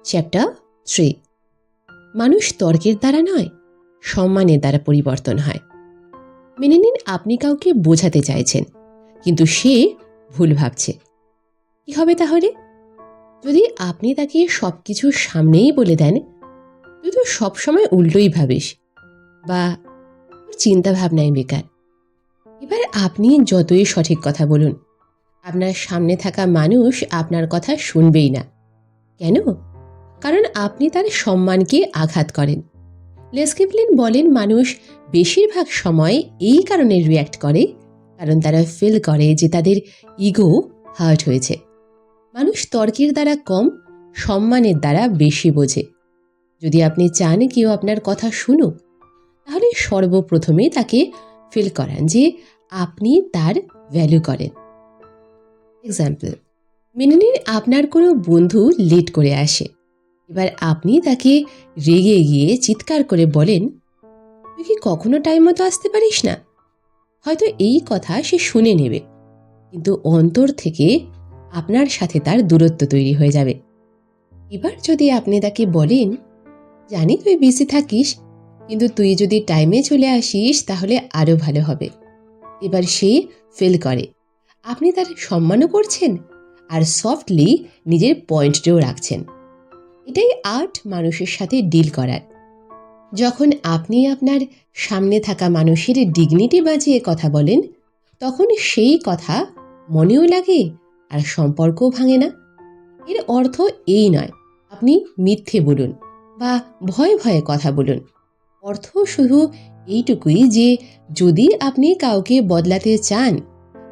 Chapter 3। মানুষ তর্কের দ্বারা নয়, সম্মানের দ্বারা পরিবর্তন হয়। মেনে নিন আপনি কাউকে বোঝাতে চাইছেন, কিন্তু সে ভুল ভাবছে। কি হবে তাহলে? যদি আপনি তাকে সবকিছু সামনেই বলে দেন, তুই তো সবসময় উল্টোই ভাবিস, বা চিন্তা ভাবনাই বেকার, এবার আপনি যতই সঠিক কথা বলুন, আপনার সামনে থাকা মানুষ আপনার কথা শুনবেই না। কেন? কারণ আপনি তার সম্মানকে আঘাত করেন। লেস্কিপ্লিন বলেন, মানুষ বেশিরভাগ সময় এই কারণে রিয়্যাক্ট করে কারণ তারা ফিল করে যে তাদের ইগো হার্ট হয়েছে। মানুষ তর্কের দ্বারা কম, সম্মানের দ্বারা বেশি বোঝে। যদি আপনি চান কেউ আপনার কথা শুনুক, তাহলে সর্বপ্রথমে তাকে ফিল করান যে আপনি তার ভ্যালু করেন। এক্সাম্পল, মেনে নিন আপনার কোনো বন্ধু লেট করে আসে। এবার আপনি তাকে রেগে গিয়ে চিৎকার করে বলেন, তুই কি কখনো টাইম মতো আসতে পারিস না? হয়তো এই কথা সে শুনে নেবে, কিন্তু অন্তর থেকে আপনার সাথে তার দূরত্ব তৈরি হয়ে যাবে। এবার যদি আপনি তাকে বলেন, জানি তুই বিজি থাকিস, কিন্তু তুই যদি টাইমে চলে আসিস তাহলে আরও ভালো হবে। এবার সে ফিল করে আপনি তার সম্মানও করছেন আর সফটলি নিজের পয়েন্টটাও রাখছেন। এটাই আর্ট মানুষের সাথে ডিল করার। যখন আপনি আপনার সামনে থাকা মানুষের ডিগনিটি বাঁচিয়ে কথা বলেন, তখন সেই কথা মনেও লাগে আর সম্পর্কও ভাঙে না। এর অর্থ এই নয় আপনি মিথ্যে বলুন বা ভয়ে ভয়ে কথা বলুন। অর্থ শুধু এইটুকুই যে যদি আপনি কাউকে বদলাতে চান,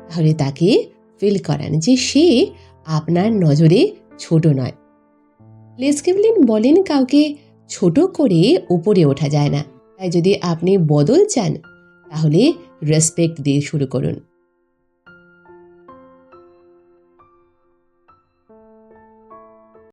তাহলে তাকে ফিল করান যে সে আপনার নজরে ছোট নয়। লেস্কিপ্লিন বলেন, কাউকে ছোট করে উপরে ওঠা যায় না। তাই যদি আপনি বদল চান, তাহলে রেসপেক্ট দিয়ে শুরু করুন।